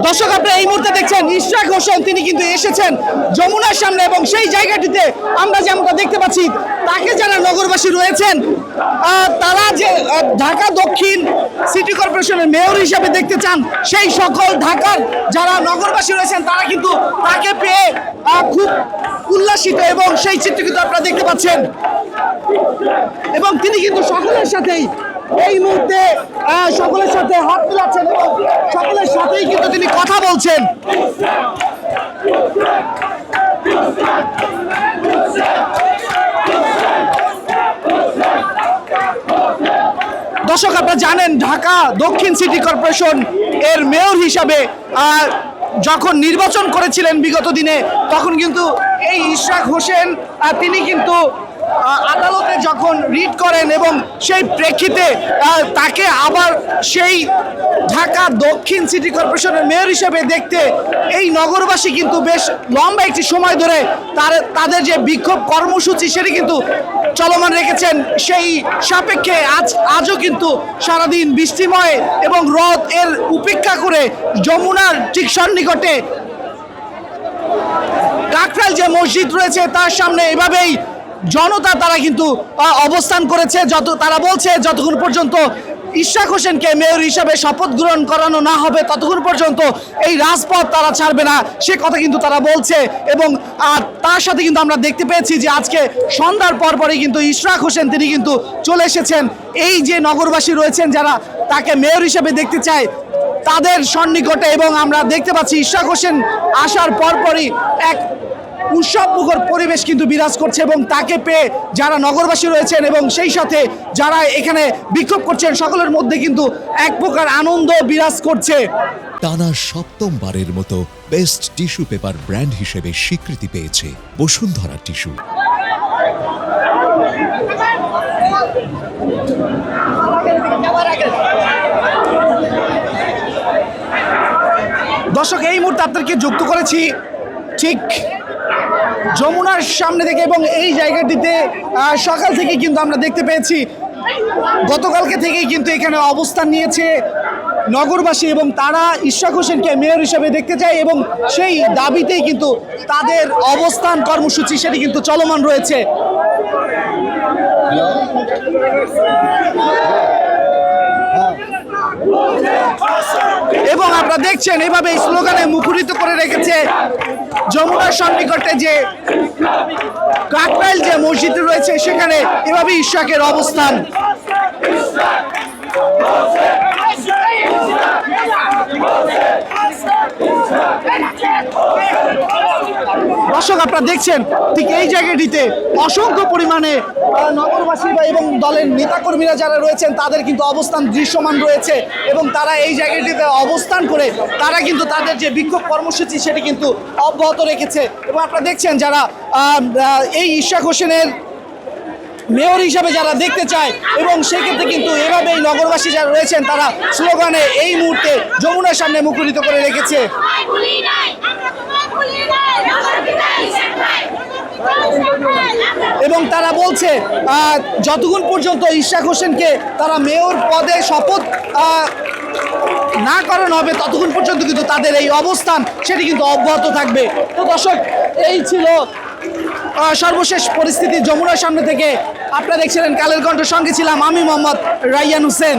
দর্শক আপনারা এই মুহূর্তে দেখছেন ইশরাক হোসেন, তিনি কিন্তু এসেছেন যমুনার সামনে এবং সেই জায়গাটিতে আমরা যেমনটা দেখতে পাচ্ছি তাকে যারা নগরবাসী রয়েছেন তারা যে ঢাকা দক্ষিণ সিটি কর্পোরেশনের মেয়র হিসেবে দেখতে চান, সেই সকল ঢাকার যারা নগরবাসী রয়েছেন তারা কিন্তু তাকে পেয়ে খুব উল্লাসিত এবং সেই চিত্র কিন্তু আপনারা দেখতে পাচ্ছেন। এবং তিনি কিন্তু সকলের সাথেই এই মুহূর্তে সকলের সাথে হাত মিলাচ্ছেন এবং সকলের সাথেই কিন্তু তিনি কথা বলছেন। দর্শক আপনারা জানেন ঢাকা দক্ষিণ সিটি কর্পোরেশন এর মেয়র হিসাবে যখন নির্বাচন করেছিলেন বিগত দিনে, তখন কিন্তু এই ইশরাক হোসেন তিনি কিন্তু আদালতে যখন রিট করেন এবং সেই প্রেক্ষিতে তাকে আবার সেই ঢাকা দক্ষিণ সিটি কর্পোরেশনের মেয়র হিসেবে দেখতে এই নগরবাসী কিন্তু বেশ লম্বা একটি সময় ধরে তাদের যে বিক্ষোভ কর্মসূচি সেটি কিন্তু চলমান রেখেছেন। সেই সাপেক্ষে আজও কিন্তু সারাদিন বৃষ্টিময় এবং রোদ এর উপেক্ষা করে যমুনার ঠিক সন্নিকটে কাকরাইল যে মসজিদ রয়েছে তার সামনে এভাবেই জনতা তারা কিন্তু অবস্থান করেছে। তারা বলছে যতক্ষণ পর্যন্ত ইশরাক হোসেনকে মেয়র হিসাবে শপথ গ্রহণ করানো না হবে ততক্ষণ পর্যন্ত এই রাজপথ তারা ছাড়বে না, সে কথা কিন্তু তারা বলছে। এবং তার সাথে কিন্তু আমরা দেখতে পেয়েছি যে আজকে সন্ধ্যার পরপরই কিন্তু ইশরাক হোসেন তিনি কিন্তু চলে এসেছেন এই যে নগরবাসী রয়েছেন যারা তাকে মেয়র হিসাবে দেখতে চায় তাদের সন্নিকটে। এবং আমরা দেখতে পাচ্ছি ইশরাক হোসেন আসার পরপরই এক উৎসবমুখর পরিবেশ কিন্তু বিরাজ করছে এবং তাকে পেয়ে যারা নগরবাসী রয়েছেন এবং সেই সাথে যারা এখানে বিক্ষোভ করছেন সকলের মধ্যে কিন্তু এক প্রকার আনন্দ বিরাজ করছে। টানা সপ্তমবারের মতো বেস্ট টিস্যু পেপার ব্র্যান্ড হিসেবে স্বীকৃতি পেয়েছে বসুন্ধরা টিস্যু। দর্শক এই মুহূর্তে আপনাদেরকে যুক্ত করেছি ঠিক যমুনার সামনে থেকে এবং এই জায়গাটিতে সকাল থেকে কিন্তু আমরা দেখতে পেয়েছি গতকালকে থেকেই কিন্তু এখানে অবস্থান নিয়েছে নগরবাসী এবং তারা ইশরাক হোসেনকে মেয়র হিসেবে দেখতে চায় এবং সেই দাবিতেই কিন্তু তাদের অবস্থান কর্মসূচি সেটি কিন্তু চলমান রয়েছে। এবং আপনারা দেখছেন এভাবে স্লোগানে মুখরিত করে রেখেছে যমুনার সন্নিকটে যে কাকরাইল যে মসজিদ রয়েছে সেখানে এভাবে ইশরাকের অবস্থান। দর্শক আপনারা দেখছেন ঠিক এই জায়গাটিতে অসংখ্য পরিমাণে নগরবাসী এবং দলের নেতাকর্মীরা যারা রয়েছেন তাদের কিন্তু অবস্থান দৃশ্যমান রয়েছে এবং তারা এই জায়গাটিতে অবস্থান করে তারা কিন্তু তাদের যে বিক্ষোভ কর্মসূচি সেটি কিন্তু অব্যাহত রেখেছে। এবং আপনারা দেখছেন যারা এই ইশরাক হোসেনের মেয়র হিসাবে যারা দেখতে চায় এবং সেক্ষেত্রে কিন্তু এভাবেই নগরবাসী যারা রয়েছেন তারা স্লোগানে এই মুহূর্তে যমুনার সামনে মুখরিত করে রেখেছে। এবং তারা বলছে যতক্ষণ পর্যন্ত ইশরাক হোসেনকে তারা মেয়র পদে শপথ না করানো হবে ততক্ষণ পর্যন্ত কিন্তু তাদের এই অবস্থান সেটি কিন্তু অব্যাহত থাকবে। তো দর্শক এই ছিল সর্বশেষ পরিস্থিতি যমুনার সামনে থেকে। আপনারা দেখছিলেন কালের কণ্ঠের সঙ্গে ছিলাম আমি মোহাম্মদ রাইয়ান হোসেন।